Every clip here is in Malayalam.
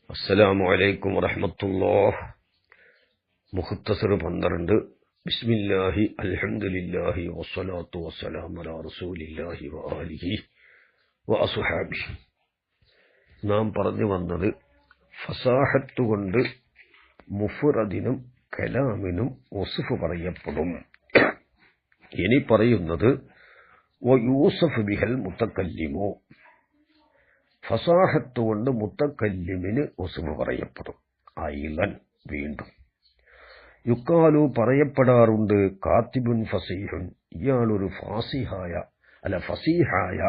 അസ്സലാമു അലൈക്കും വറഹ്മത്തുള്ളാഹി. മുഖ്തസർ 12. ബിസ്മില്ലാഹി അൽഹംദുലില്ലാഹി വസ്സലാത്തു വസ്സലാമു അലാ റസൂലില്ലാഹി വആലിഹി വഅസ്ഹാബിഹി. നാം പറഞ്ഞു വന്നത് ഫസാഹത്ത് കൊണ്ട് മുഫ്റദിനും കലാമിനും വസ്ഫ് പറയപ്പെടും. ഇനി പറയുന്നത് വയൂസഫ് ബിഹൽ മുതകല്ലിമു. ഫസാഹത്ത് കൊണ്ട് മുത്തക്കല്ലിമിന് വസ്ഫ് പറയപ്പെടും. ഐലൻ വീണ്ടും യുക്കാലു പറയപ്പെടാറുണ്ട് കാത്തിബുൻ ഫസീഹുൻ, ഇയാളൊരു ഫസീഹായ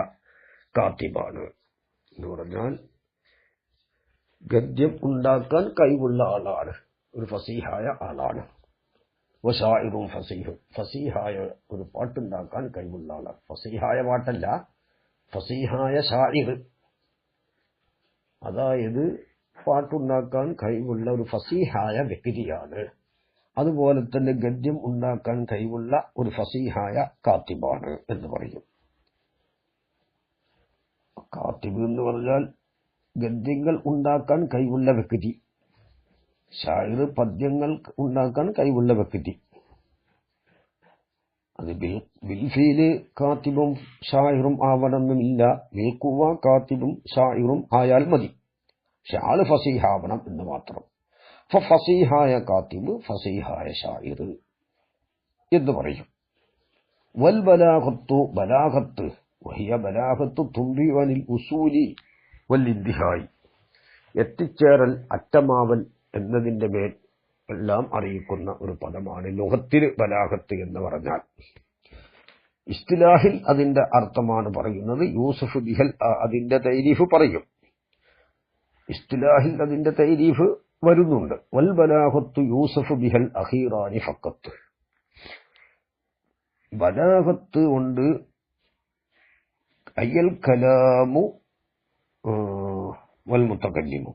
കാത്തിബാണ് എന്ന് പറഞ്ഞാൽ ഗദ്യം ഉണ്ടാക്കാൻ കഴിവുള്ള ആളാണ്, ഒരു ഫസീഹായ ആളാണ്. വശായിറും ഫസീഹുൻ, ഫസീഹായ ഒരു പാട്ടുണ്ടാക്കാൻ കഴിവുള്ള ആളാണ്. ഫസീഹായ പാട്ടല്ല, ഫസീഹായ ഷായിർ, അതായത് പാട്ടുണ്ടാക്കാൻ കഴിവുള്ള ഒരു ഫസീഹായ വ്യക്തിയാണ്. അതുപോലെ തന്നെ ഗദ്യം ഉണ്ടാക്കാൻ കഴിവുള്ള ഒരു ഫസീഹായ കാത്തിബാണ് എന്ന് പറയും. കാത്തിബ് എന്ന് പറഞ്ഞാൽ ഗദ്യങ്ങൾ ഉണ്ടാക്കാൻ കഴിവുള്ള വ്യക്തി, ഷായിർ പദ്യങ്ങൾ ഉണ്ടാക്കാൻ കഴിവുള്ള വ്യക്തി. അത് ബിൽഫീല് കാത്തിബും ഷായിറും ആവണമെന്നില്ല, ബിൽഖുവ കാത്തിബും ഷായിറും ആയാൽ മതി. പക്ഷെ ആള് ഫസീഹാവണം എന്ന് മാത്രം. ഫസീഹായ കാത്തിബ്, ഫസീഹായ ഷായിർ എന്ന് പറയും. വൽ ബലാഗത്തു, ബലാഗത്ത്, വഹിയ ബലാഗത്തു തുംബി അനിൽ ഉസൂലി വൽ ഇന്തിഹായി, എത്തിച്ചേരൽ, അറ്റമാവൽ എന്നതിന്റെ മേൽ എല്ലാം അറിയിക്കുന്ന ഒരു പദമാണ് ലുഗത്തിൽ ബലാഗത്ത് എന്ന് പറഞ്ഞാൽ. ഇസ്തിലാഹിൽ അതിന്റെ അർത്ഥമാണ് പറയുന്നത്. യൂസഫ് ബിഹൽ, അതിന്റെ തൈരീഫ് പറയും. ഇസ്തിലാഹിൽ അതിന്റെ തൈരീഫ് വരുന്നുണ്ട്. വൽ ബലാഗത്തു യൂസഫ് ബിഹൽ അഖീറാനി ഫഖത്ത്. ബലാഗത്ത് കൊണ്ട് അയ്യൽ കലാമു വൽ മുത്തകല്ലിമു,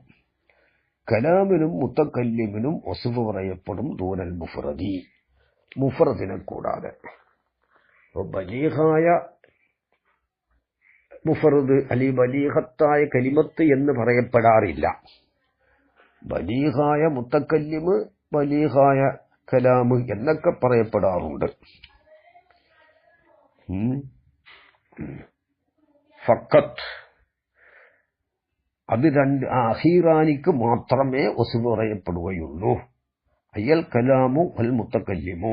കലാമിനും മുത്തക്കല്ലിമിനും വസ്ഫ് പറയപ്പെടും. ദൂനൽ മുഫ്റദി, മുഫ്റദിനെ കൂടാതെ. ബലീഗായ മുഫ്റദ് അല്ലെങ്കിൽ ബലീഗത്തായ കലിമത്ത് എന്ന് പറയപ്പെടാറില്ല. ബലീഗായ മുത്തക്കല്ലിമ്, ബലീഗായ കലാമ് എന്നൊക്കെ പറയപ്പെടാറുണ്ട്. ഫഖത്ത്, അത് രണ്ട് അഖീറാനിക്ക് മാത്രമേ വസ്ഫ് പറയപ്പെടുകയുള്ളൂ. അയ്യൽ കലാമു വൽ മുത്തക്കല്ലിമു,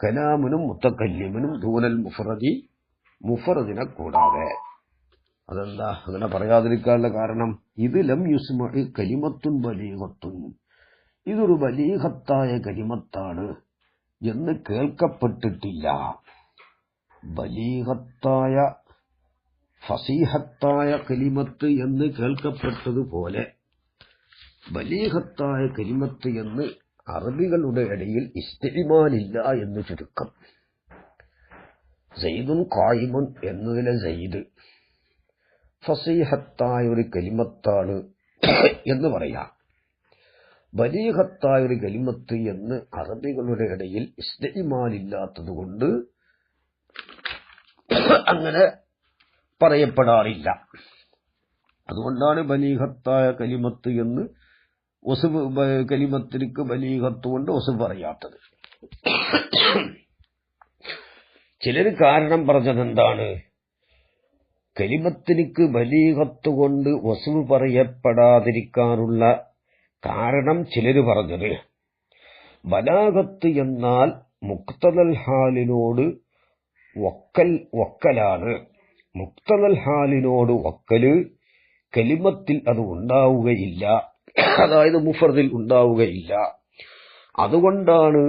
കലാമിനും മുത്തക്കല്ലിമിനും ദൂനൽ മുഫ്റദി, മുഫ്റദിനെ കൂടാതെ. അതെന്താ അങ്ങനെ പറയാതിരിക്കാനുള്ള കാരണം? ഇത് ലം യുസ്മഇ കലിമത്തുൻ ബലീഗത്തുൻ, ഇതൊരു ബലീഗത്തായ കലിമത്താണ് എന്ന് കേൾക്കപ്പെട്ടിട്ടില്ല. ബലീഗത്തായ ഫസീഹത്തായ കലിമത്ത് എന്ന് കേൾക്കപ്പെട്ടതുപോലെ ബലീഗത്തായ കലിമത്ത് എന്ന് അറബികളുടെ ഇടയിൽ ഇസ്തിമാലില്ല എന്ന് ചുരുക്കം. സയ്യിദുൻ ഖായിമുൻ എന്നതിലെ സയ്യിദ് ഫസീഹത്തായ ഒരു കലിമത്താണ് എന്ന് പറയാം. ബലീഗത്തായ ഒരു കലിമത്ത് എന്ന് അറബികളുടെ ഇടയിൽ ഇസ്തിമാലില്ലാത്തത് കൊണ്ട് അങ്ങനെ പറയപ്പെടാറില്ല. അതുകൊണ്ടാണ് ബലീഗത്തായ കലിമത്ത് എന്ന് വസ്ഫ്, കലിമത്തിലേക്ക് ബലീഗത്ത് കൊണ്ട് വസ്ഫ് പറയാത്തത്. ചിലര് കാരണം പറഞ്ഞതെന്താണ്? കലിമത്തിലേക്ക് ബലീഗത്ത് കൊണ്ട് വസ്ഫ് പറയപ്പെടാതിരിക്കാനുള്ള കാരണം ചിലര് പറഞ്ഞത്, ബലാഗത്ത് എന്നാൽ മുഖ്തദൽ ഹാലിനോട് വക്കലാണ്. മുഖ്തദൽ ഹാലിനോട് വക്കല് കലിമത്തിൽ അത് ഉണ്ടാവുകയില്ല, അതായത് മുഫ്റദിൽ ഉണ്ടാവുകയില്ല. അതുകൊണ്ടാണ്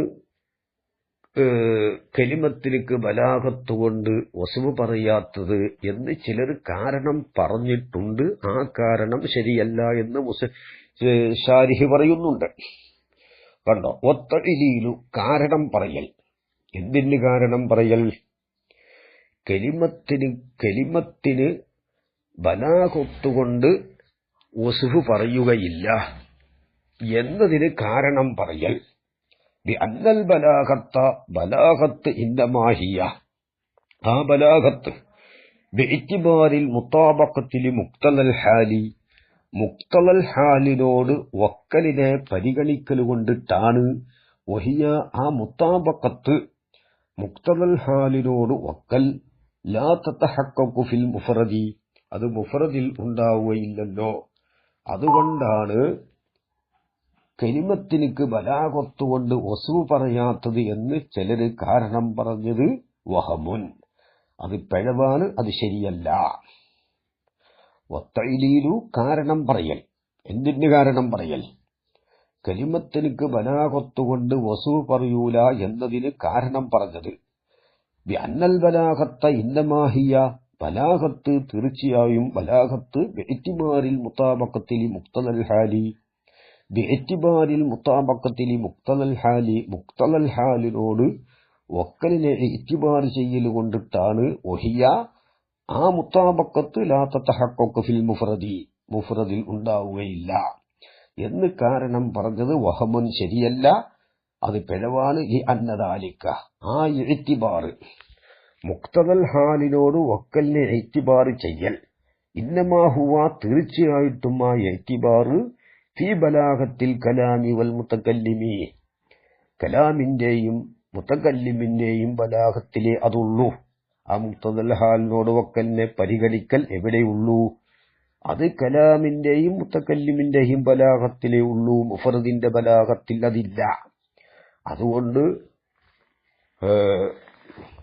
കലിമത്തിലേക്ക് ബലാഗത്ത് കൊണ്ട് വസ്ഫ് പറയാത്തത് എന്ന് ചിലർ കാരണം പറഞ്ഞിട്ടുണ്ട്. ആ കാരണം ശരിയല്ല എന്ന് ശാരിഹ് പറയുന്നുണ്ട്. കണ്ടോ? ഒത്തഇലീലു, കാരണം പറയൽ. എന്തിന് കാരണം പറയൽ? കലിമത്തിന് ബലാഗത്തുകൊണ്ട് വസ്ഫ് പറയുകയില്ല എന്നതിന് കാരണം പറയൽ. അന്നൽ ബലാഗത്ത, ബലാഗത്ത് ഇന്നമാഹിയ, ആ ബലാഗത്ത് ബിഇത്തിബാരിൽ മുതാബഖത്തിൽ മുഖ്തദൽ ഹാലി, മുക്തലൽ ഹാലിനോട് വക്കലിനെ പരിഗണിക്കൽ കൊണ്ടിട്ടാണ് വഹിയ ആ മുത്താബഖത്ത് മുക്തലൽ ഹാലിനോട് വക്കൽ ലാ തതഹഖഖു ഫിൽ മുഫറദി അത് മുഫറദിൽ ഉണ്ടാവുകയില്ലല്ലോ. അതുകൊണ്ടാണ് കലിമത്തിനിക്ക് ബലാഗത്തുകൊണ്ട് വസ്ഫ് പറയാത്തത് എന്ന് ചിലര് കാരണം പറഞ്ഞത് വഹമുൻ, അത് പിഴവാണ്, അത് ശരിയല്ല. വത്തഈലീലു കാരണം പറയൽ. എന്തിന് കാരണം പറയൽ? കലിമത്തിനിക്ക് ബലാഗത്തുകൊണ്ട് വസ്ഫ് പറയൂല എന്നതിന് കാരണം പറഞ്ഞത് ബിഅന്നൽ ബലാഗത്ത ഇന്നമാഹിയ ബലാഗത്ത് തീർച്ചയായും ബലാഗത്ത് ബിഇതിബാരിൽ മുതാബഖത്തിൽ മുഖ്തലൽ ഹാലി ബിഇതിബാരിൽ മുതാബഖത്തിൽ മുഖ്തലൽ ഹാലി മുഖ്തലൽ ഹാലിനോട് വക്കലിനെ ഇത്തിബാർ ചെയ്യൽ കൊണ്ടിട്ടാണ് വഹിയ ആ മുത്താബഖത്ത് ലാ തതഹഖഖു ഫിൽ മുഫ്രദി മുഫ്രദിൽ ഉണ്ടാവുകയില്ല എന്ന് കാരണം പറഞ്ഞത് വഹമുൻ ശരിയല്ല, അത് പിഴവാണ്. ഈ അന്നദാലിക ആ ഇഅ്തിബാർ മുഖ്തദൽ ഹാലിനോട് വക്കലിനെ ഇഅ്തിബാർ ചെയ്യൽ ഇന്നമാ ഹുവ തീർച്ചയായിട്ടും ആ ഇഅ്തിബാർ ഫീ ബലാഗത്തിൽ കലാമി വൽ മുതകല്ലിമി കലാമിന്റെയും മുതകല്ലിമിന്റെയും ബലാഗത്തിലേ അതുള്ളൂ. ആ മുഖ്തദൽ ഹാലിനോട് വക്കലിനെ പരിഗണിക്കൽ എവിടെയുള്ളൂ? അത് കലാമിന്റെയും മുതകല്ലിമിന്റെയും ബലാഗത്തിലേ ഉള്ളൂ, മുഫറദിന്റെ ബലാഗത്തിൽ അതില്ല. അതുകൊണ്ട്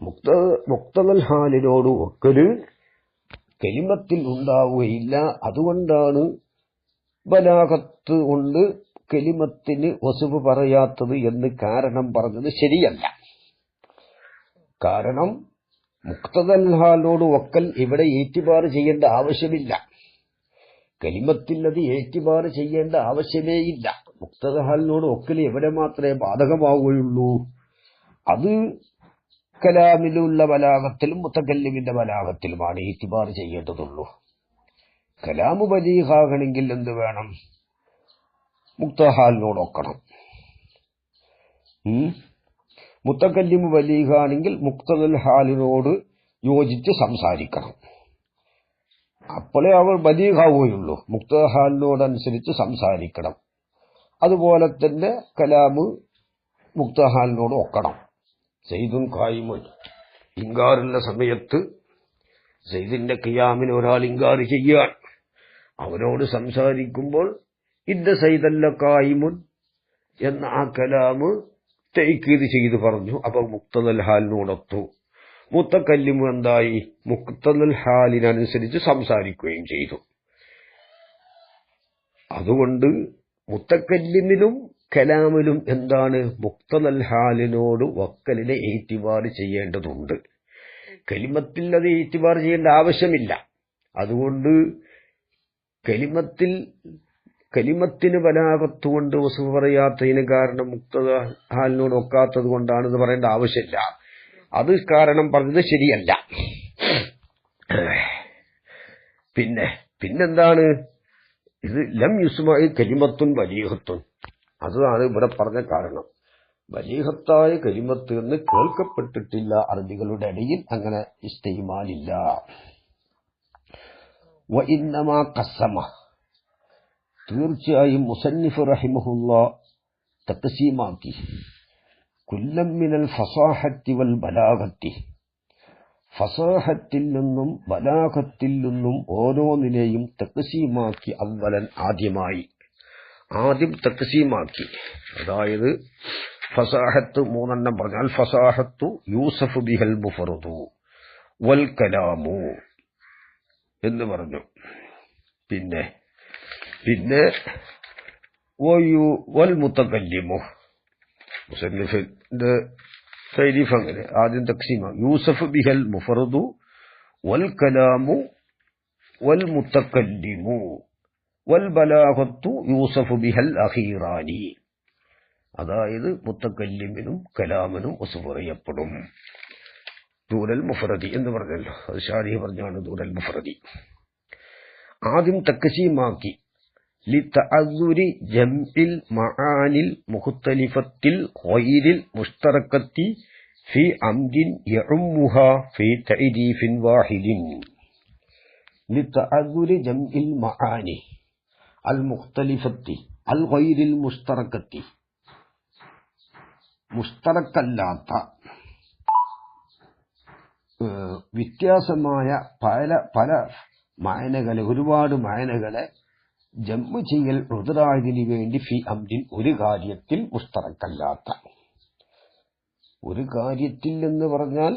മുഖ്തദൽ ഹാലിനോട് വക്കല് കലിമത്തിൽ ഉണ്ടാവുകയില്ല. അതുകൊണ്ടാണ് ബലാഗത്ത് കൊണ്ട് കലിമത്തിന് വസ്ഫ് പറയാത്തത് എന്ന് കാരണം പറഞ്ഞത് ശരിയല്ല. കാരണം മുഖ്തദൽ ഹാലിനോട് വക്കൽ ഇവിടെ ഏറ്റിബാർ ചെയ്യേണ്ട ആവശ്യമില്ല, കലിമത്തിൽ അത് ഏറ്റിബാർ ചെയ്യേണ്ട ആവശ്യമേ ഇല്ല. മുഖ്തദൽ ഹാലിനോട് വക്കൽ എവിടെ മാത്രമേ ബാധകമാവുകയുള്ളൂ? അത് കലാമിലുള്ള ബലാഗത്തിലും മുതകല്ലിമിന്റെ ബലാഗത്തിലുമാണ് ഏറ്റിബാർ ചെയ്യേണ്ടതുള്ളൂ. കലാമു ബലീഗാകണമെങ്കിൽ എന്ത് വേണം? മുഖ്തദൽ ഹാലിനോട് ഒക്കണം. മുതകല്ലിമു ബലീഗാണെങ്കിൽ മുഖ്തദൽ ഹാലിനോട് യോജിച്ച് സംസാരിക്കണം. അപ്പോഴേ അവർ ബലീഗാവുകയുള്ളൂ. മുഖ്തദൽ ഹാലിനോടനുസരിച്ച് സംസാരിക്കണം. അതുപോലെ തന്നെ കലാമ് മുഖ്തദൽ ഹാലിനോട് ഒക്കണം. സയ്യിദുൻ ഖായിമുൻ ഇൻകാറുള്ള സമയത്ത് സയ്യിദിന്റെ ഖിയാമിന് ഒരാൾ ഇൻകാർ ചെയ്യാൻ അവരോട് സംസാരിക്കുമ്പോൾ ഇന്ന സയ്യിദല്ല ഖായിമുൻ എന്ന ആ കലാമ് തൈക്കീത് ചെയ്ത് പറഞ്ഞു. അപ്പൊ മുഖ്തദൽ ഹാലിനോടൊത്തു. മുതകല്ലിമു എന്തായി? മുഖ്തദൽ ഹാലിനനുസരിച്ച് സംസാരിക്കുകയും ചെയ്തു. അതുകൊണ്ട് മുതകല്ലിമിലും കലാമിലും എന്താണ്? മുഖ്തദൽ ഹാലിനോട് വക്കലിനെ ഏറ്റിബാർ ചെയ്യേണ്ടതുണ്ട്. കലിമത്തിൽ അത് ഏറ്റിബാർ ചെയ്യേണ്ട ആവശ്യമില്ല. അതുകൊണ്ട് കലിമത്തിന് ബലാഗത്തുകൊണ്ട് വസ്ഫ് പറയാത്തതിന് കാരണം മുഖ്തദൽ ഹാലിനോട് ഒക്കാത്തത് കൊണ്ടാണെന്ന് പറയേണ്ട ആവശ്യമില്ല. അത് കാരണം പറഞ്ഞത് ശരിയല്ല. പിന്നെന്താണ് ഇത്? ലം യുസ്മഇ കലിമത്തുൻ ബലീഗത്തുൻ, അതാണ് ഇവിടെ പറഞ്ഞ കാരണം. ബലീഗത്തായ കലിമത്ത് എന്ന് കേൾക്കപ്പെട്ടിട്ടില്ല അറബികളുടെ ഇടയിൽ, അങ്ങനെ ഇസ്തിമാലില്ല. വ ഇന്നമാ ഖസ്സമ, തീർച്ചയായും മുസന്നിഫ് റഹിമഹുല്ലാ തഖ്സീമാക്കി കുല്ലം മിനൽ ഫസാഹത്തി വൽ ബലാഗത്തി, ഫസാഹത്തിൽ നിന്നും ബലാഗത്തിൽ നിന്നും ഓരോന്നിനെയും തഖ്സീമാക്കി. അവലൻ ആദ്യം തഖ്സീമാക്കി. അതായത് ഫസാഹത്ത് മൂന്നെണ്ണം പറഞ്ഞാൽ ഫസാഹത്തു യൂസഫ് ബിഹൽ മുഫറദു വൽ കലാമു എന്ന് പറഞ്ഞു. പിന്നെ വൽ മുതകല്ലിമു, മുസന്നിഫിന്റെ തൈരീഫ് അങ്ങനെ ആദ്യം തഖ്സീമ. യൂസഫ് ബിഹൽ മുഫറദു വൽ കലാമു വൽ മുതകല്ലിമു വൽ ബലാഗത്തു യൂസഫ് ബിഹൽ അഖീറാനി. അതായത് മുതകല്ലിമിനും കലാമിനും വസ്ഫ് പറയപ്പെടും. ദൂനൽ മുഫറദി എന്ന് പറഞ്ഞല്ലോ, അത് ഷാരിഹ് പറഞ്ഞാണ് ദൂനൽ മുഫറദി. ആദ്യം തഖ്സീമാക്കി لتعذر جمع المعاني المختلفة غير المشتركة في عمد يعمها في تعريف واحد. لتعذر جمع المعاني, അൽ മുഖ്തലിഫത്തി അൽ ഗൈരിൽ മുസ്തറക്കത്തി മുസ്തറക്കല്ലാത്ത വ്യത്യാസമായ പല മായനകളെ ഒരുപാട് മായനകളെ ജമ്മു ചെയ്യൽ റുദ്രായതിനു വേണ്ടി ഫി അംരിൻ ഒരു കാര്യത്തിൽ മുസ്തറക്കല്ലാത്ത ഒരു കാര്യത്തിൽ എന്ന് പറഞ്ഞാൽ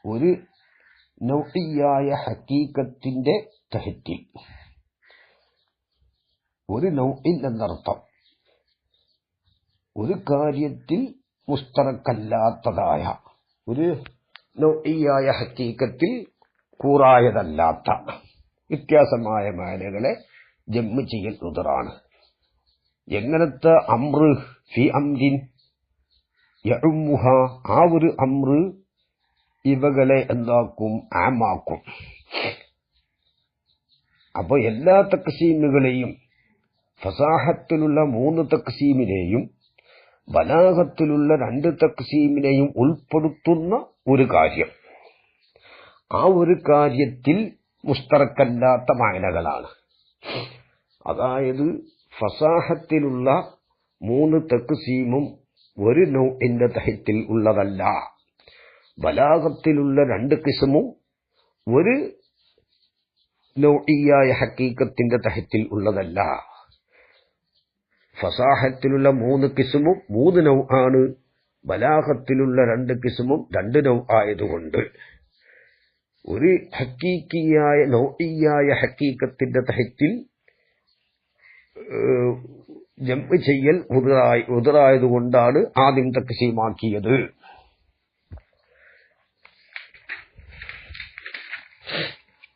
ഒരു നൗഇയായ ഹഖീഖത്തിന്റെ തഹത്തിൽ ഒരു നൗഇൻ എന്നർത്ഥം ഒരു കാര്യത്തിൽ മുസ്തറക്കല്ലാത്തതായ ഒരു നൗഇയായ ഹഖീഖത്തിൽ കൂറായതല്ലാത്ത വ്യത്യാസമായ മാനകളെ ജമ്മു ചെയ്യൽ റുദ്റാണ്. എങ്ങനത്തെ അംറ് ഫി അംരിൻ യഉമ്മുഹ ആ ഒരു അംറ് ഇവകളെ എന്താക്കും ആമാക്കും. അപ്പൊ എല്ലാ തക്സീമുകളെയും ഫസാഹത്തിലുള്ള 3 തക്സീമിനെയും ബലാഗത്തിലുള്ള 2 തക്സീമിനെയും ഉൾപ്പെടുത്തുന്ന ഒരു കാര്യം ആ ഒരു കാര്യത്തിൽ മുസ്തറക്കല്ലാത്ത മായനകളാണ്. അതായത് ഫസാഹത്തിലുള്ള 3 തക്സീമും ഒരു നൗഇന്റെ തഹത്തിൽ ഉള്ളതല്ല. ബലാഗത്തിലുള്ള 2 ഖിസ്മും ഒരു നൗഇയായ ഹഖീഖത്തിന്റെ തഹത്തിൽ ഉള്ളതല്ല. ഫസാഹത്തിലുള്ള 3 ഖിസ്മും 3 നൗആണ്. ബലാഗത്തിലുള്ള 2 ഖിസ്മും 2 നൗ ആയതുകൊണ്ട് ഒരു ഹഖീഖിയായ നൗഇയായ ഹഖീഖത്തിന്റെ തഹത്തിൽ ജംഉ ചെയ്യൽ ഉദറായതുകൊണ്ടാണ് ആദ്യം തക്സീമാക്കിയത്.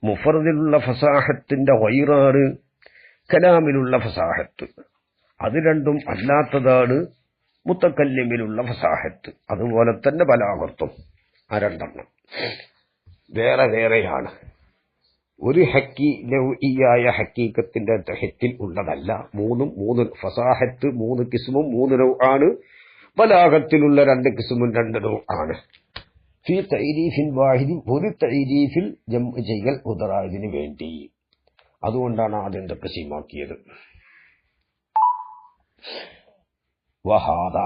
മുഫറദിലുള്ള ഫസാഹത്തിന്റെ ഗൈറാണ് കലാമിലുള്ള ഫസാഹത്ത്. അത് രണ്ടും അല്ലാത്തതാണ് മുത്തക്കല്ലിമിലുള്ള ഫസാഹത്ത്. അതുപോലെ തന്നെ ബലാഗത്തും ആ 2 എണ്ണം വേറെ വേറെയാണ്. ഒരു നൗഇയായ ഹഖീഖത്തിന്റെ തഹത്തിൽ ഉള്ളതല്ല. 3 ഫസാഹത്ത് 3 ഖിസ്മും 3 നൗ ആണ്. ബലാഗത്തിലുള്ള 2 ഖിസ്മും 2 നൗ ആണ്. ഫി തഅരീഫിൻ വാഹിദി ഒരു തഅരീഫിൽ ജംഉ ചെയ്യൽ ഉദറായതിനു വേണ്ടി. അതുകൊണ്ടാണ് ആദ്യം തഖ്സീമാക്കിയത്. വഹാദ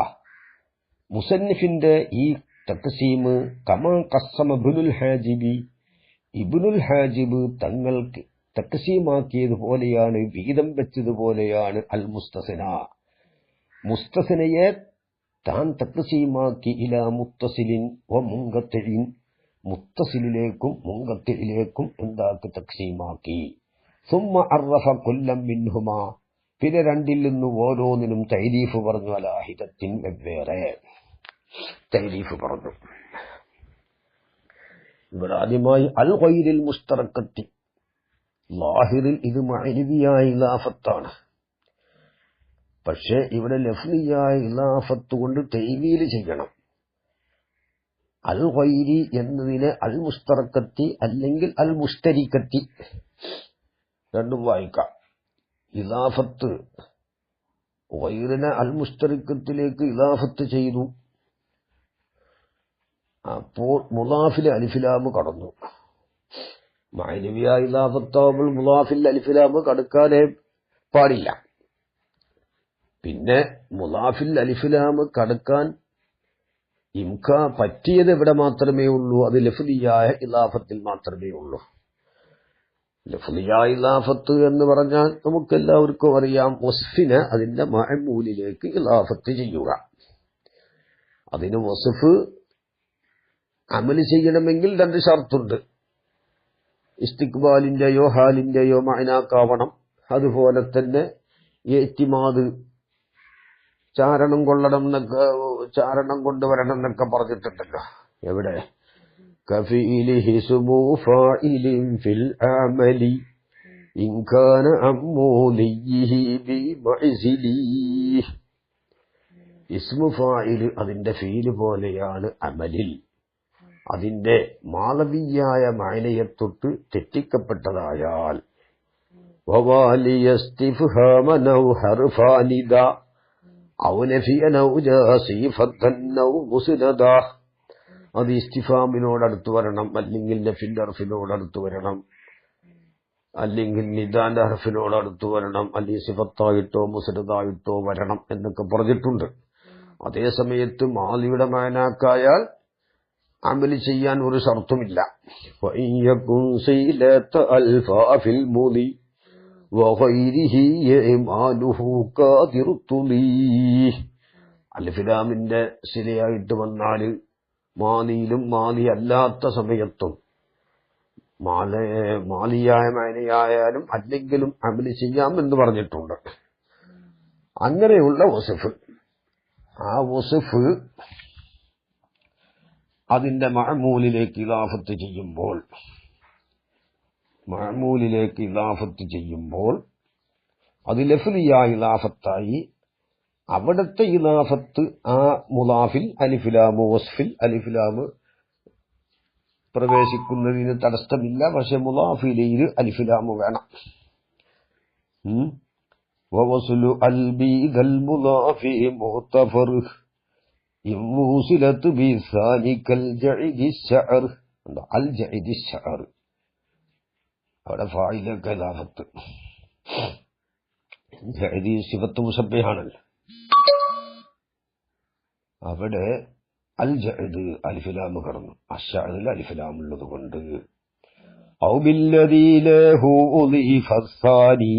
മുസന്നിഫിന്റെ ഈ തഖ്സീം കമാ ഖസ്സമ ഇബ്നുൽ ഹാജിബ് തങ്ങൾക്ക് തഖ്സീമാക്കിയതുപോലെയാണ്, വീതം വെച്ചതുപോലെയാണ്. അൽ മുസ്തസിനയെ താൻ തഖ്സീമാക്കി ഇലാ മുത്തസിലിൻ വ മുൻഖത്തിഇൻ മുത്തസിലിലേക്കും മുൻഖത്തിഇലേക്കും എന്താക്കി തഖ്സീമാക്കി. സുമ്മ അറഫ കുല്ലം മിൻഹുമാ പിന്നെ 2ൽ നിന്ന് ഓരോന്നിനും തഅരീഫ് പറഞ്ഞു. അലാഹിദത്തിൻ വെവ്വേറെ തഅരീഫ് പറഞ്ഞു. ഇവിടെ ആദ്യമായി അൽ ഗൈരിൽ മുസ്തറക്കത്തി ലാഹിറിൽ ഇത് മഅനവിയായ ഇലാഫത്താണ്. പക്ഷേ ഇവിടെ ലഫ്ലിയായ ഇലാഫത്ത് കൊണ്ട് തഅ്വീൽ ചെയ്യണം. അൽ ഗൈരി എന്നതിനെ അൽ മുസ്തറക്കത്തി അല്ലെങ്കിൽ അൽ മുസ്തരിക്കത്തി രണ്ടും വായിക്കാം. ഇലാഫത്ത് ഗൈറിനെ അൽ മുസ്തരിക്കത്തിലേക്ക് ഇലാഫത്ത് ചെയ്തു. അപ്പോൾ മുളാഫിലെ അലിഫിലാമ് കടന്നു. മഅനവിയായ ഇലാഫത്താവുമ്പോൾ മുളാഫിൽ അലിഫിലാമ് കടക്കാനേ പാടില്ല. പിന്നെ മുളാഫിൽ അലിഫിലാമ് കടക്കാൻ പറ്റിയത് ഇവിടെ മാത്രമേ ഉള്ളൂ. അത് ലഫ്ലിയായ ഇലാഫത്തിൽ മാത്രമേ ഉള്ളൂ. ലഫ്ലിയായ ഇലാഫത്ത് എന്ന് പറഞ്ഞാൽ നമുക്കെല്ലാവർക്കും അറിയാം, വസ്ഫിനെ അതിന്റെ മഅമൂലിലേക്ക് ഇലാഫത്ത് ചെയ്യുക. അതിന് വസ്ഫ് അമല് ചെയ്യണമെങ്കിൽ 2 ഷർത്തുണ്ട്. ഇസ്തിഖ്ബാലിന്റെയോ ഹാലിന്റെയോ മഅനാക്കാവണം. അതുപോലെ തന്നെ ഇഅ്തിമാദ് ചാരണം കൊണ്ടുവരണം എന്നൊക്കെ പറഞ്ഞിട്ടുണ്ടല്ലോ. എവിടെ കഫീലിഹി സുമു ഫാഇലിൻ ഫിൽ അമലി ഇൻ കാന അമ്മൂലിഹി ബി മഅ്സിലി. ഇസ്മു ഫാഇൽ അതിന്റെ ഫീല് പോലെയാണ് അമലിൽ. അതിന്റെ മാളവിയായ മഅനയെ തൊട്ട് തെറ്റിക്കപ്പെട്ടതായാൽ വവാലിയസ്തിഫ്ഹാമൻ ഔ ഹർഫാനിദ ഔ നഫിയൻ ഔ ജാസിഫത്തൻ ഔ മുസ്നദ. അത് ഇസ്തിഫാമിനോടടുത്ത് വരണം, അല്ലെങ്കിൽ നഫിൽ അർഫിനോടടുത്ത് വരണം. അല്ലെങ്കിൽ നിദാന്റെ ഹർഫിനോട് അടുത്ത് വരണം, അല്ലെങ്കിൽ സിഫത്തായിട്ടോ മുസ്നദായിട്ടോ വരണം എന്നൊക്കെ പറഞ്ഞിട്ടുണ്ട്. അതേസമയത്ത് മാലിയുടെ മാനാക്കായാൽ അമല് ചെയ്യാൻ ഒരു ഷർത്തുമില്ല. അൽഫിലാമിന്റെ ശരിയായിട്ട് വന്നാല് മാലിയിലും മാലി അല്ലാത്ത സമയത്തും മാലിയായ മാനയായാലും അല്ലെങ്കിലും അമല് ചെയ്യാം എന്ന് പറഞ്ഞിട്ടുണ്ട്. അങ്ങനെയുള്ള വസ്ഫ്, ആ വസ്ഫ് അതിന്റെ മഅമൂലിലേക്ക് ഇളാഫത്ത് ചെയ്യുമ്പോൾ അത് ലഫ്ലിയായ ഇളാഫത്തായി അവിടത്തെ ഇളാഫത്ത് ആ മുലാഫിൽ അലിഫിലാമ് വസ്ഫിൽ അലിഫിലാമ് പ്രവേശിക്കുന്നതിന് തടസ്സമില്ല. പക്ഷെ മുലാഫിലയിൽ അലിഫിലാമ് വേണം. വവസ്ലു അൽബീദൽ മുലാഫി മുഖ്തഫർ ഇംവൂസിലത്ത് ബിസാനികൽ ജഇദി ശഅർ. അൽ ജഇദി ശഅർ അവിടെ ഫായിലൊക്കെ ഇളാഫത്ത്. ജഇദി സിഫത്ത് മുസബ്ബിഹാണല്ലോ. അവിടെ അൽ ജഅദ് അലിഫിലാമ് കടന്നു. അശ്ശഅദിൽ അലിഫിലാമുള്ളത് കൊണ്ട് ഔ ബില്ലദീ ലഹു ഉളിഫ സാനി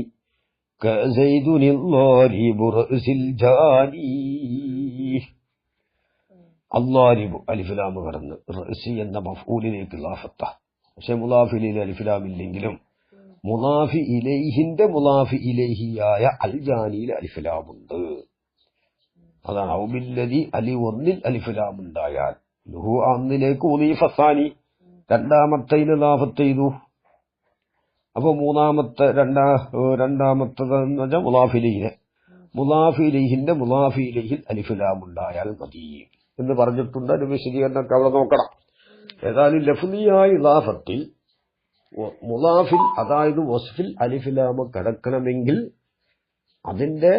കസൈദുനിൽ ളാരിബു റഅസിൽ ജാനി. അല്ലാരിബു അലിഫിലാമ് കടന്ന് റഅസി എന്ന മഫ്ഊലിലേക്ക് ഇളാഫത്ത. പക്ഷെ മുലാഫിലിൽ അലിഫിലാമില്ലെങ്കിലും മുലാഫി ഇലൈഹിന്റെ മുലാഫി ഇലൈഹിയായ അൽ ജാനിയിൽ അലിഫിലാമുണ്ട്. അതാണ് ഔബില്ലദി അലി ഒന്നിൽ അലിഫിലാമുണ്ടായാൽ ലുഹു അന്നിലേക്ക് ഉളീഫ സാനി രണ്ടാമത്തേന് ഇളാഫത്ത് ചെയ്തു. അപ്പൊ രണ്ടാമത്തതെന്ന് വെച്ചാൽ മുലാഫിലിഹിന്റെ മുലാഫിലിഹിൽ അലിഫിലാമുണ്ടായാൽ മതി എന്ന് പറഞ്ഞിട്ടുണ്ട്. ഒരു വിശദീകരണമൊക്കെ അവിടെ നോക്കണം. ഏതായാലും ലഫ്ലിയായ ഇളാഫത്തിൽ മുലാഫിൽ അതായത് വസ്ഫിൽ അലിഫിലാമ് കിടക്കണമെങ്കിൽ അതിന്റെ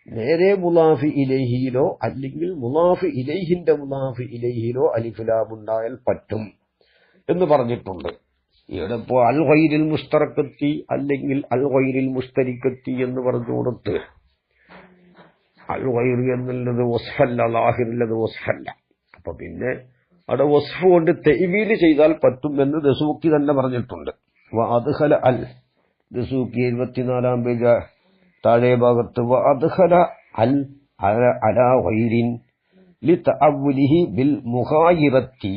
നേരെ മുലാഫി ഇലൈഹിയിലോ അല്ലെങ്കിൽ മുലാഫി ഇലൈഹിന്റെ മുലാഫി ഇലൈഹിയിലോ അലിഫിലാമുണ്ടായാൽ പറ്റും എന്ന് പറഞ്ഞിട്ടുണ്ട്. ഇവിടെ ഇപ്പോ അൽ ഗൈരിൽ മുസ്തറക്കത്തി അല്ലെങ്കിൽ അൽ ഗൈരിൽ മുസ്തരിക്കത്തി എന്ന് പറഞ്ഞു കൊടുത്ത് അൽ ഗൈർ എന്നുള്ളത് വസ്ഫല്ല, ലാഹിറുള്ളത് വസ്ഫല്ല. അപ്പൊ പിന്നെ അവിടെ വസ്ഫ് കൊണ്ട് തഅ്വീല് ചെയ്താൽ പറ്റും എന്ന് ദസൂക്കി തന്നെ പറഞ്ഞിട്ടുണ്ട്. വഅദ്ഖല അൽ ദസൂക്കി 74-ാം പേജ് താഴെ ഭാഗത്ത് വഅദ്ഖല അൽ അലാ ഗൈരിൻ ലിതഅവ്വുലിഹി ബിൽ മുഗായിറത്തി.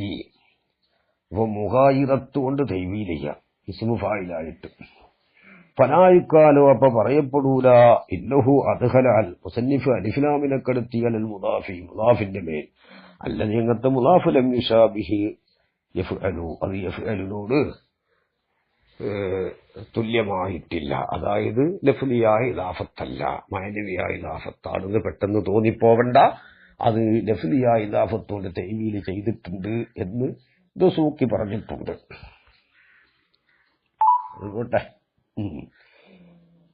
അപ്പൊ മുഗായിറത്ത് കൊണ്ട് തഅ്വീൽ ചെയ്യാം ഇസ്മു ഫായിലായിട്ട്. ഫലായിക്കാലോ അപ്പൊ പറയപ്പെടൂല ഇന്നഹു അദ്ഖല അൽ മുസന്നിഫ് അലിഫ്ലാമിനെ കടത്തിയാൽ മുദാഫി മുദാഫിന്റെ മേൽ അല്ലതി അങ്ങനത്തെ മുദാഫ് ലം യുശാബിഹി യഫ്അലു അത് യഫ്അലിനോട് തുല്യമായിട്ടില്ല. അതായത് ലഫ്ലിയായ ഇളാഫത്തല്ല, മാനവിയായ ഇളാഫത്താണെന്ന് പെട്ടെന്ന് തോന്നിപ്പോവണ്ട. അത് ലഫ്ലിയായ ഇളാഫത്തോട് തഅ്വീൽ ചെയ്തിട്ടുണ്ട് എന്ന് ദസൂക്കി പറഞ്ഞിട്ടുണ്ട്. അതുകൊട്ടെ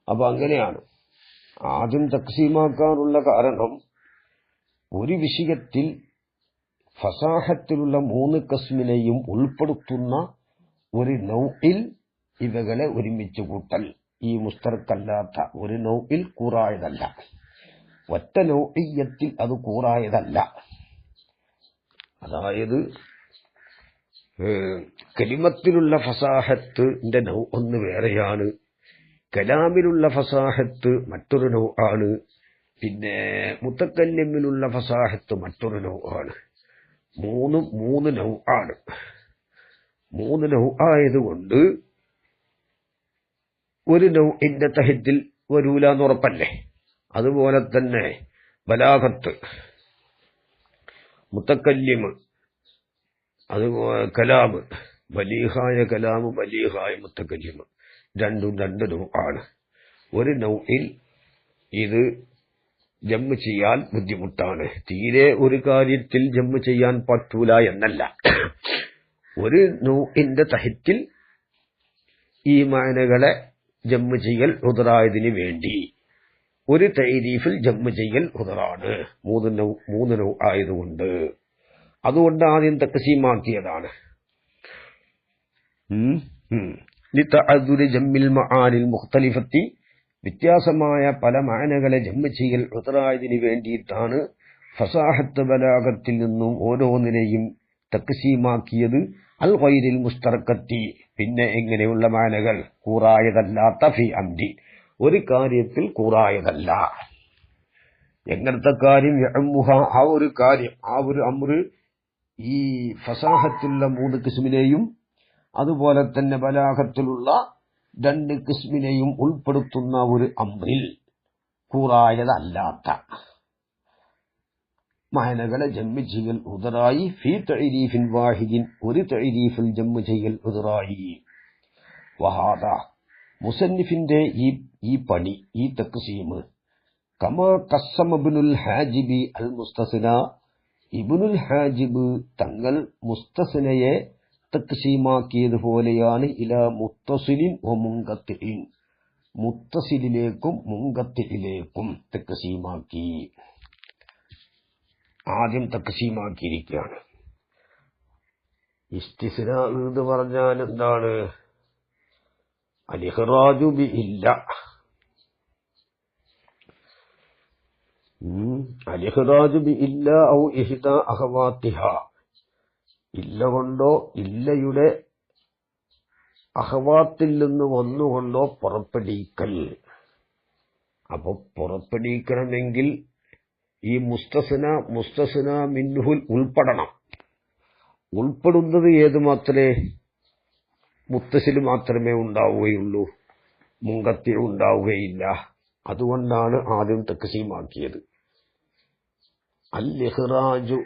അപ്പൊ അങ്ങനെയാണ് ആദ്യം തക്സീമാക്കാനുള്ള കാരണം ഒരു വിഷയത്തിൽ ഫസാഹത്തിലുള്ള 3 ഖസ്മിനെയും ഉൾപ്പെടുത്തുന്ന ഒരു നൗഇൽ ഇവകളെ ഒരുമിച്ച് കൂട്ടൽ ഈ മുസ്തറക്കല്ലാത്ത ഒരു നൗഇൽ കൂറായതല്ല, ഒറ്റ നൗഇയ്യത്തിൽ അത് കൂറായതല്ല. അതായത് കലിമത്തിലുള്ള ഫസാഹത്തിന്റെ നൗ ഒന്ന് വേറെയാണ്, കലാമിലുള്ള ഫസാഹത്ത് മറ്റൊരു നൗ ആണ്, പിന്നെ മുത്തക്കല്ലിമിലുള്ള ഫസാഹത്ത് മറ്റൊരു നൗ ആണ്. മൂന്ന് നൗ ആണ്. 3 നൗ ആയതുകൊണ്ട് ഒരു നൗഇന്റെ തഹത്തിൽ വരൂല എന്നുറപ്പല്ലേ. അതുപോലെ തന്നെ ബലാഗത്ത്, മുത്തക്കല്ലിമ്, അതുപോലെ കലാമ്, ബലീഹായ കലാമ്, ബലീഹായ മുത്തക്കല്ലിമ് രണ്ടും 2 നൗ ആണ്. ഒരു നൗഇൽ ഇത് ജമ്മ് ചെയ്യാൻ ബുദ്ധിമുട്ടാണ്. തീരെ ഒരു കാര്യത്തിൽ ജമ്മ് ചെയ്യാൻ പറ്റൂല എന്നല്ല, ഒരു നൗഇന്റെ തഹത്തിൽ ഈ മാനകളെ ജമ്മ് ചെയ്യൽ ഉദറായതിനു വേണ്ടി ഒരു തഅരീഫിൽ ജമ്മ് ചെയ്യൽ ഉദറാണ്. 3 നൗ ആയതുകൊണ്ട് അതുകൊണ്ട് ആദ്യം തഖ്സീമാക്കിയതാണ്. ലിതഅദ്ദുരി ജമ്മിൽ മആനിൽ മുഖ്തലിഫത്തി വ്യത്യാസമായ പല മാനകളെ ജമ്മ ചെയ്യൽ ഉദറായതിനു വേണ്ടിയിട്ടാണ് ഫസാഹത്ത് ബലാഗത്തിൽ നിന്നും ഓരോന്നിനെയും തക്സീമാക്കിയത് അൽ ഗൈരിൽ മുസ്തറക്കത്തി പിന്നെ എങ്ങനെയുള്ള മാനകൾ കൂറായതല്ലാത്ത ഫി അംരി ഒരു കാര്യത്തിൽ കൂറായതല്ല എങ്ങനത്തെ കാര്യം ആ ഒരു കാര്യം ആ ഒരു അമ്ര് ഈ ഫസാഹത്തുള്ള 3 കിസ്മിനെയും അതുപോലെ തന്നെ ബലാഗത്തിലുള്ള 2 കിസ്മിനെയും ഉൾപ്പെടുത്തുന്ന ഒരു അമ്രിൽ കൂറായതല്ലാത്ത മാനകളെ ജമ്മ് ചെയ്യൽ ഉദറായി ഫീ തഅരീഫിൻ വാഹിദിൻ ഒരു തഅരീഫിൽ ജമ്മ് ചെയ്യൽ ഉദറായി വഹാദ മുസന്നിഫിന്റെ ഈ പണി ഈ തഖ്സീം കമാ ഖസ്സമ ഇബ്നുൽ ഹാജിബി അൽ മുസ്തസ്ന ഇബ്നുൽ ഹാജിബ് തങ്ങൾ മുസ്തസ്നയെ തഖ്സീമാക്കിയതുപോലെയാണ് ഇലാ മുത്തസിലിൻ വ മുൻഖത്തിഇൻ മുത്തസിലിലേക്കും മുൻഖത്തിഇലേക്കും തഖ്സീമാക്കി ആദ്യം തഖ്സീമാക്കിയിരിക്കുകയാണ് ഇസ്തിസ്നാ എന്ന് പറഞ്ഞാൽ എന്താണ് അൽ-ഇഖ്റാജു ബി ഇല്ല അൽ-ഇഖ്റാജു ബി ഇല്ല ഔ ഇഹ്ദാ അഖവാത്തിഹാ ഇല്ല കൊണ്ടോ ഇല്ലയുടെ അഖവാത്തിൽ നിന്ന് വന്നുകൊണ്ടോ പുറപ്പെടുവിക്കൽ അപ്പൊ പുറപ്പെടുവിക്കണമെങ്കിൽ ഈ മുസ്തസ്ന മിൻഹുൽ ഉൾപ്പെടണം ഉൾപ്പെടുന്നത് ഏത് മാത്രമേ മുത്തസിൽ മാത്രമേ ഉണ്ടാവുകയുള്ളൂ മുൻകത്തി ഉണ്ടാവുകയില്ല അതുകൊണ്ടാണ് ആദ്യം തഖ്സീമാക്കിയത് അൽ-ഇഖ്റാജു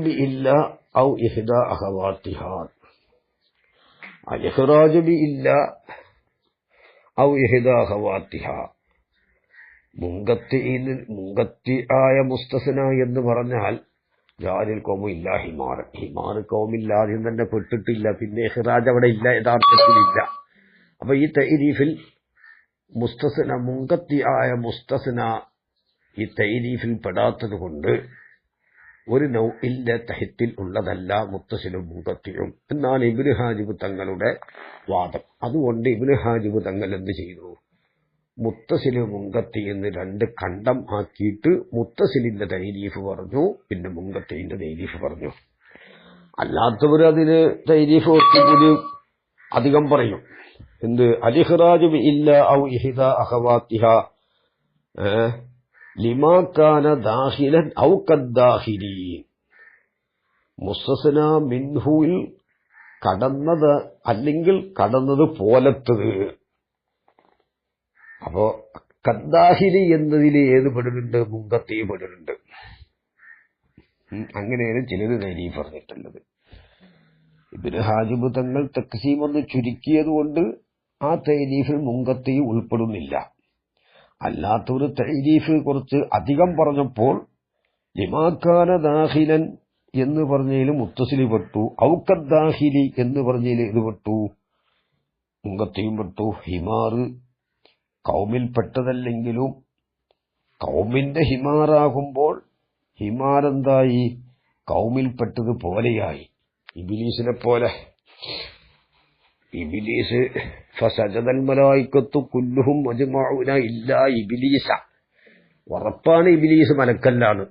ബി ഇല്ല ഔ ഇഹ്ദാ അഖവാത്തിഹാ അൽ-ഇഖ്റാജു ബി ഇല്ല ഔ ഇഹ്ദാ അഖവാത്തിഹാ മുൻകത്തി ആയ മുസ്തസ്ന എന്ന് പറഞ്ഞാൽ ജാലിൽ കൗമില്ല ഹിമാർ കൗമില്ലാതെ തന്നെ പെട്ടിട്ടില്ല പിന്നെ ഇഖ്റാജ് അവിടെ ഇല്ല യഥാർത്ഥത്തിലില്ല അപ്പൊ ഈ തഅരീഫിൽ മുസ്തസ്ന മുൻകത്തി ആയ മുസ്തസ്ന ഈ തഅരീഫിൽ പെടാത്തത് കൊണ്ട് ഒരു നൗഇന്റെ തഹത്തിൽ ഉള്ളതല്ല മുത്തസിലും മുൻകത്തിയും എന്നാണ് ഇബ്നു ഹാജിബ് തങ്ങളുടെ വാദം അതുകൊണ്ട് ഇബ്നു ഹാജിബ് തങ്ങൾ എന്ത് ചെയ്തു മുത്തസില് മുൻകത്തി എന്ന് 2 ഖണ്ഡം ആക്കിയിട്ട് മുത്തസിലിന്റെ തൈരീഫ് പറഞ്ഞു പിന്നെ മുൻകത്തിന്റെ തൈരീഫ് പറഞ്ഞു അല്ലാത്തവർ അതിന് തൈരീഫ് കൂടി അധികം പറയും എന്ത് അൽ-ഇഖ്റാജു ബി ഇല്ല ഔ ഇഹ്ദാ അഖവാത്തിഹാ ലിമാ കാന ദാഖിലൻ ഔ കദ്ദാഖിലീൻ മുസ്തസ്ന മിൻഹുൽ കടന്നത് അല്ലെങ്കിൽ കടന്നത് പോലത്തത് അപ്പോ കദ്ദാഹിലി എന്നതിൽ ഏത് പെടുന്നുണ്ട് മുൻകത്തി പെടുന്നുണ്ട് അങ്ങനെയാണ് ചിലര് തൈരീഫ് പറഞ്ഞിട്ടുള്ളത് ഇബ്നു ഹാജിബ് തങ്ങൾ തഖ്സീം ഒന്ന് ചുരുക്കിയത് കൊണ്ട് ആ തൈരീഫിൽ മുൻകത്തി ഉൾപ്പെടുന്നില്ല അല്ലാത്തൊരു തൈരീഫ് കുറച്ച് അധികം പറഞ്ഞപ്പോൾ ലിമാക്കാന ദാഖിലൻ എന്ന് പറഞ്ഞതിൽ മുത്തസിലി പെട്ടു ഔക്കദ്ദാഹിലി എന്ന് പറഞ്ഞതിൽ ഇത് പെട്ടു മുൻകത്തിയും പെട്ടു ഹിമാർ കൗമിൽപ്പെട്ടതല്ലെങ്കിലും കൗമിന്റെ ഹിമാറാകുമ്പോൾ ഹിമാരെന്തായി കൗമിൽപ്പെട്ടത് പോലെയായി ഇബ്ലീസിനെ പോലെ ഇബ്ലീസ് ഫസജദൽ മലായികത്തു കുല്ലുഹും അജ്മഊന ഇല്ലാ ഇബ്ലീസ ഉറപ്പാണ് ഇബ്ലീസ് മലക്കല്ലാണ്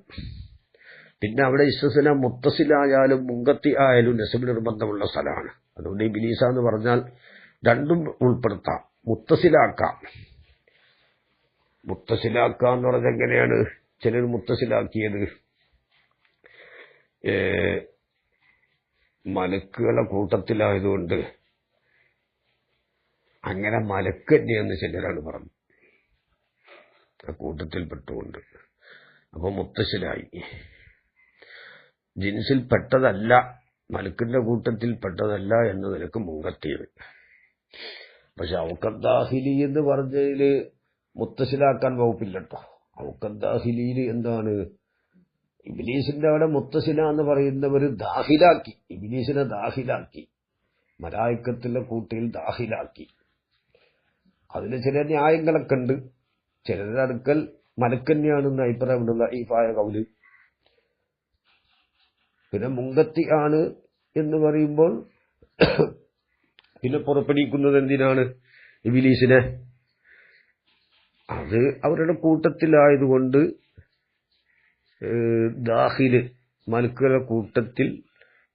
പിന്നെ അവിടെ ഇസ്തിസ്ന മുത്തസിലായാലും മുൻകത്തി ആയാലും നസ്ബ് നിർബന്ധമുള്ള സ്ഥലമാണ് അതുകൊണ്ട് ഇബ്ലീസ എന്ന് പറഞ്ഞാൽ രണ്ടും ഉൾപ്പെടുത്താം മുത്തസിലാക്കാം എന്ന് പറഞ്ഞാൽ എങ്ങനെയാണ് ചിലർ മുത്തസിലാക്കിയത് മലക്കുകളെ കൂട്ടത്തിലായതുകൊണ്ട് അങ്ങനെ മലക്കന്നെയെന്ന് ചിലരാണ് പറഞ്ഞു ആ കൂട്ടത്തിൽപ്പെട്ടുകൊണ്ട് അപ്പൊ മുത്തസിലായി ജിൻസിൽ പെട്ടതല്ല മലക്കിന്റെ കൂട്ടത്തിൽ പെട്ടതല്ല എന്ന് നിനക്ക് മുൻകത്തിയത് പക്ഷെ ഔക്കദ്ദാഹിലി എന്ന് പറഞ്ഞതില് മുത്തസിലാക്കാൻ വകുപ്പില്ലട്ടോ ഔക്കദ്ദാഹിലിയിൽ എന്താണ് ഇബ്ലീസിന്റെ അവിടെ മുത്തസില എന്ന് പറയുന്നവർ ദാഹിലാക്കി ഇബ്ലീസിനെ ദാഹിലാക്കി മലായിക്കത്തിന്റെ കൂട്ടിൽ ദാഹിലാക്കി അതിന് ചില ന്യായങ്ങളൊക്കെ ഉണ്ട് ചിലരുടെ അടുക്കൽ മലക്കന്നെയാണെന്ന് അഭിപ്രായമുള്ള ഈ പായ കൗല് പിന്നെ മുൻകത്തി ആണ് എന്ന് പറയുമ്പോൾ പിന്നെ പുറപ്പെടുവിക്കുന്നത് എന്തിനാണ് ഇബ്ലീസിനെ? അത് അവരുടെ കൂട്ടത്തിലായതുകൊണ്ട് ദാഖില് മലക്കുകളുടെ കൂട്ടത്തിൽ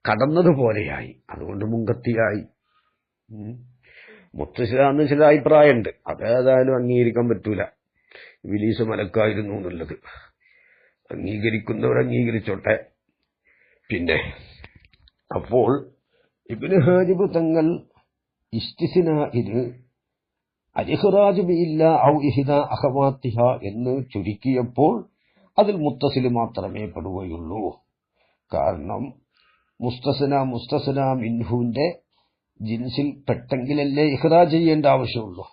കടന്നതുപോലെയായി, അതുകൊണ്ട് മുങ്കത്തിയായി. മുത്തശ്ശിലാന്ന് ചില അഭിപ്രായമുണ്ട്, അതേതായാലും അംഗീകരിക്കാൻ പറ്റൂല. ഇബ്ലീസ് മലക്കായിരുന്നു എന്നുള്ളത് അംഗീകരിക്കുന്നവർ അംഗീകരിച്ചോട്ടെ. പിന്നെ അപ്പോൾ ഇബ്നു ഹാജിബ് തങ്ങൾ ഇസ്തിസ്നാഇന് അൽഇഖ്റാജ് ബിഇല്ല ഔ ഇഹ്ദാ അഖവാത്തിഹ എന്ന് ചുരുക്കിയപ്പോൾ അതിൽ മുത്തസിൽ മാത്രമേ പെടുകയുള്ളൂ. കാരണം മുസ്തസ്ന മിൻഹുവിന്റെ ജിൻസിൽ പെട്ടെങ്കിലല്ലേ ഇഖ്റാജ് ചെയ്യേണ്ട ആവശ്യമുള്ളൂ.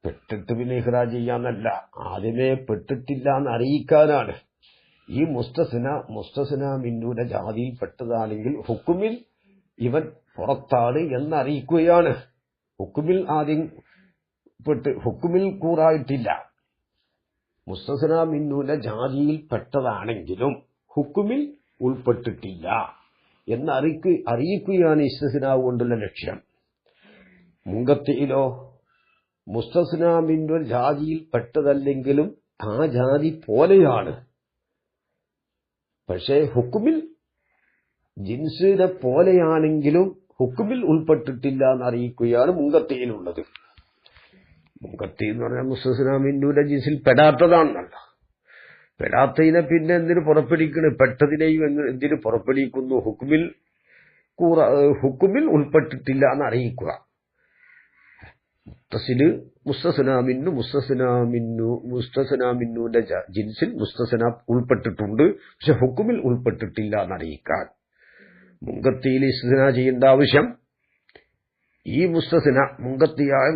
പെട്ടിട്ട് പിന്നെ ഇഖ്റാജ് ചെയ്യാന്നല്ല, ആദ്യമേ പെട്ടിട്ടില്ല എന്ന് അറിയിക്കാനാണ്. ഈ മുസ്തസ്ന മിൻഹുവിന്റെ ജാതിയിൽ പെട്ടതാണെങ്കിൽ ഹുക്കുമിൽ ഇവൻ പുറത്താണ് എന്നറിയിക്കുകയാണ്. ഹുക്കുമിൽ ആദ്യം ഹുക്കുമിൽ കൂറായിട്ടില്ല. മുസ്തസ്ന മിൻഹുവിന്റെ ജാതിയിൽ പെട്ടതാണെങ്കിലും ഹുക്കുമിൽ ഉൾപ്പെട്ടിട്ടില്ല എന്ന് അറിയിക്കുകയാണ് ഇസ്തിസ്നാ കൊണ്ടുള്ള ലക്ഷ്യം. മുങ്കത്തിയിലോ മുസ്തസ്ന മിൻഹുവിന്റെ ജാതിയിൽ പെട്ടതല്ലെങ്കിലും ആ ജാതി പോലെയാണ്, പക്ഷേ ഹുക്കുമിൽ ജിൻസിനെ പോലെയാണെങ്കിലും ഹുക്കുമിൽ ഉൾപ്പെട്ടിട്ടില്ല എന്ന് അറിയിക്കുകയാണ് മുങ്കത്തിയിലുള്ളത്. മുങ്കത്തി എന്ന് പറഞ്ഞാൽ മുസ്തസ്ന മിൻഹുവിന്റെ ജിൻസിൽ പെടാത്തതാണല്ലോ. പെടാത്തതിനെ പിന്നെ എന്തിനു പുറപ്പെടുവിക്കണ്? പെട്ടതിനെയും എന്തിനു പുറപ്പെടുവിക്കുന്നു? ഹുക്കുമിൽ ഉൾപ്പെട്ടിട്ടില്ല എന്ന് അറിയിക്കുക. മുത്തസില് മുസ്തസ്ന മിൻഹുവിന്റെ ജിൻസിൽ മുസ്തസ്ന ഉൾപ്പെട്ടിട്ടുണ്ട്, പക്ഷെ ഹുക്കുമിൽ ഉൾപ്പെട്ടിട്ടില്ല എന്നറിയിക്കാൻ മുങ്കത്തിയിൽ ഇസ്തിസ്നാ ചെയ്യേണ്ട ആവശ്യം. ഈ മുങ്കത്തിയായ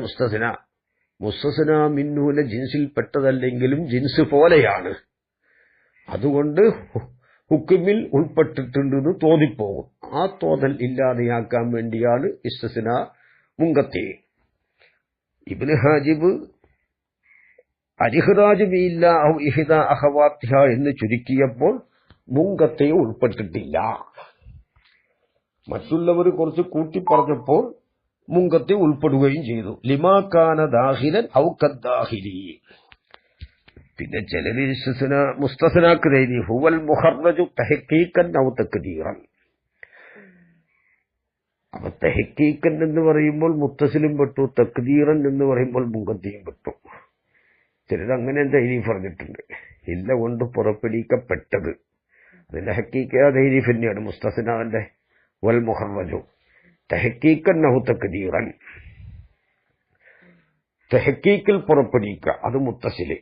മുസ്തസ്ന മിൻഹുവിന്റെ ജിൻസിൽ പെട്ടതല്ലെങ്കിലും ജിൻസ് പോലെയാണ്, അതുകൊണ്ട് ഹുക്കുമിൽ ഉൾപ്പെട്ടിട്ടുണ്ടെന്ന് തോന്നിപ്പോകും. ആ തോന്നൽ ഇല്ലാതെയാക്കാൻ വേണ്ടിയാണ് ഇസ്തിസ്നാ മുങ്കത്തി. ഇബ്നു ഹാജിബ് അൽഇഖ്റാജ് ബിഇല്ല ഔ ഇഹ്ദാ അഖവാത്തിഹ എന്ന് ചുരുക്കിയപ്പോൾ മുങ്കത്തി ഉൾപ്പെട്ടിട്ടില്ല. മറ്റുള്ളവർ കുറച്ച് കൂട്ടി പറഞ്ഞപ്പോൾ മുങ്കത്തി ഉൾപ്പെടുകയും ചെയ്തു. ലിമാ കാന ദാഖിലൻ ഔ കദ്ദാഖിലി. പിന്നെ ചിലർ മുസ്തസ്നാക്ക് എഴുതി ഹുവൽ മുഖർറജു തഹ്ഖീഖൻ ഔ തഖ്ദീറൻ. അപ്പൊ തഹ്ഖീഖൻ എന്ന് പറയുമ്പോൾ മുത്തസിലും പെട്ടു, തഖ്ദീറൻ എന്ന് പറയുമ്പോൾ മുങ്കത്തിയും പെട്ടു. ചിലർ അങ്ങനെ തഹ്രീഫ് പറഞ്ഞിട്ടുണ്ട്. ഇല്ല കൊണ്ട് പുറപ്പെടുവിക്കപ്പെട്ടത്, അതിന്റെ ഹഖീഖ തഹ്രീഫ് തന്നെയാണ് മുസ്തസ്നാന്റെ വൽ മുഖർറജു തഹ്ഖീഖൻ ഔ തഖ്ദീറൻ. തഹ്ഖീഖിൽ പുറപ്പെടുവിക്കുക, അത് മുത്തസില്,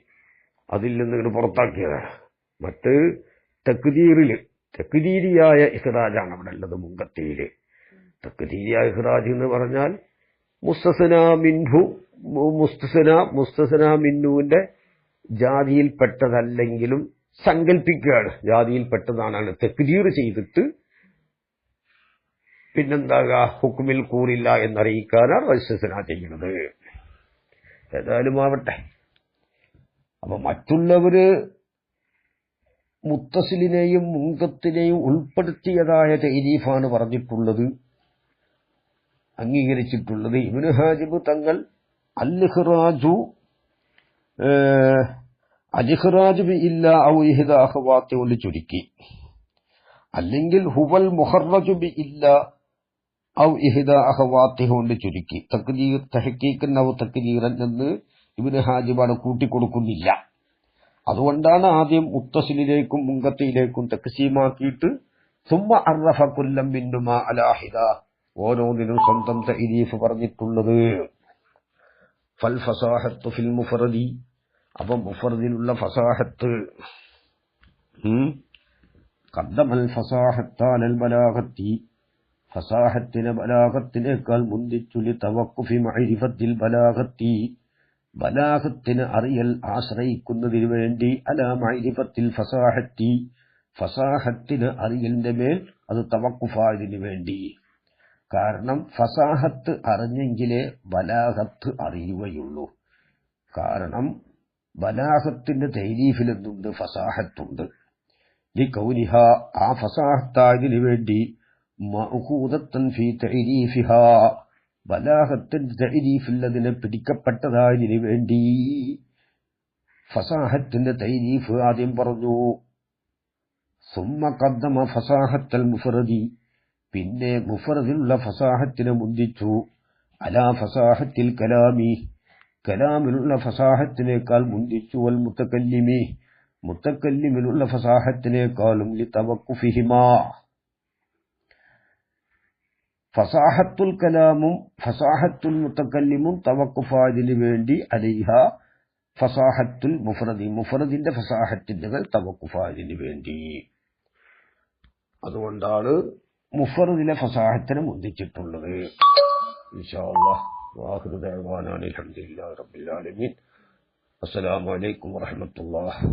അതിൽ നിന്ന് പുറത്താക്കിയതാണ്. മറ്റ് തക്ദീരിയായ ഇഖ്റാജാണ് അവിടെ ഉള്ളത്. മുങ്കത്തിയില് തക്ദീരിയായ ഇഖ്റാജ് എന്ന് പറഞ്ഞാൽ മുസ്തസ്ന മിൻഹുവിന്റെ ജാതിയിൽപ്പെട്ടതല്ലെങ്കിലും സങ്കല്പിക്കുകയാണ് ജാതിയിൽപ്പെട്ടതാണ്, തക്ദീർ ചെയ്തിട്ട് പിന്നെന്താകാ ഹുക്കുമിൽ കൂറില്ല എന്നറിയിക്കാനാണ് ഇസ്തിസ്നാ ചെയ്യുന്നത്. ഏതായാലും ആവട്ടെ. അപ്പൊ മറ്റുള്ളവര് മുത്തസിലിനെയും മുങ്കത്തിനെയും ഉൾപ്പെടുത്തിയതായ തഅരീഫാണ് പറഞ്ഞിട്ടുള്ളത്, അംഗീകരിച്ചിട്ടുള്ളത്. ഇബ്നു ഹാജിബ് തങ്ങൾ അൽഇഖ്റാജ് ബിഇല്ല ഔ ഇഹ്ദാ അഖവാത്തി കൊണ്ട് ചുരുക്കി, അല്ലെങ്കിൽ ഹുവൽ മുഖർറജു ബിഇല്ല ഔ ഇഹ്ദാ അഖവാത്തി കൊണ്ട് ചുരുക്കി. തഹ്ഖീഖൻ ഔ തഖ്ദീറൻ എന്ന് ഇബ്നു ഹാജിബ് കൂട്ടിക്കൊടുക്കുന്നില്ല. അതുകൊണ്ടാണ് ആദ്യം മുത്തസിലിലേക്കും മുങ്കത്തിയിലേക്കും തഖ്സീമാക്കിയിട്ട് സുമ്മ അറഫ കുല്ലം മിൻഹുമാ അലാ ഹിദാ, ഓരോന്നിനും സ്വന്തം തഅരീഫ് പറഞ്ഞിട്ടുള്ളത്. ഫൽ ഫസാഹത്തു ഫിൽ മുഫറദി, അപ്പം മുഫറദിലുള്ള ഫസാഹത്ത് ഖദ്ദമൽ ഫസാഹത്ത അലൽ ബലാഗത്തി, ഫസാഹത്തിനെ ബലാഗത്തിനേക്കാൾ മുന്തിച്ചു ലിതവഖുഫി മഅരിഫത്തിൽ ബലാഗത്തി, ബലാഗത്തിന് അറിയൽ ആശ്രയിക്കുന്നതിന് വേണ്ടി അലാ മഅരിഫത്തിൽ ഫസാഹത്തി, ഫസാഹത്തിന് അറിയലിന്റെ മേൽ അത് തവഖുഫായതിനു വേണ്ടി. കാരണം ഫസാഹത്ത് അറിഞ്ഞെങ്കിലേ ബലാഗത്ത് അറിയുകയുള്ളൂ. കാരണം ബലാഗത്തിന്റെ തഅരീഫിൽ എന്തുണ്ട്? ഫസാഹത്തുണ്ട്. ലികൗലിഹ, ആ ഫസാഹത്തായതിനു വേണ്ടി മഅഖൂദത്തൻ ഫീ തഅരീഫിഹാ ബലാഗത്തിന്റെ തഅരീഫിൽ അതിനെ പിടിക്കപ്പെട്ടതായതിനു വേണ്ടി ഫസാഹത്തിന്റെ തഅരീഫ് ആദ്യം പറഞ്ഞു. സുമ്മ ഖദ്ദമ ഫസാഹത്തൽ മുഫ്രദി പിന്നെ മുഫ്രദിലുള്ള ഫസാഹത്തിനെ മുന്തിച്ചു. അലാ ഫസാഹത്തിൽ കലാമി കലാമിലുള്ള ഫസാഹത്തിനേക്കാൾ മുന്തിച്ചു. വൽ മുത്തകല്ലിമി മുത്തക്കല്ലിമിലുള്ള ഫസാഹത്തിനേക്കാളും ലിതവഖുഫിഹിമാ ഫസാഹത്തുൽ കലാമും ഫസാഹത്തുൽ മുത്തക്കല്ലിമും തവഖുഫായതിനു വേണ്ടി അലൈഹ ഫസാഹത്തുൽ മുഫ്രദി മുഫ്രദിന്റെ ഫസാഹത്തിന്റെ മേൽ തവഖുഫായതിനു വേണ്ടി. അതുകൊണ്ടാണ് മുഫ്രദിലെ ഫസാഹത്തിനെ മുന്തിച്ചിട്ടുള്ളത്. ഇൻഷാ അല്ലാഹ് വാഖിറു ദഅ്വാനാ അൽഹംദുലില്ലാഹി റബ്ബിൽ ആലമീൻ. അസ്സലാമു അലൈക്കും വറഹ്മത്തുള്ളാഹി.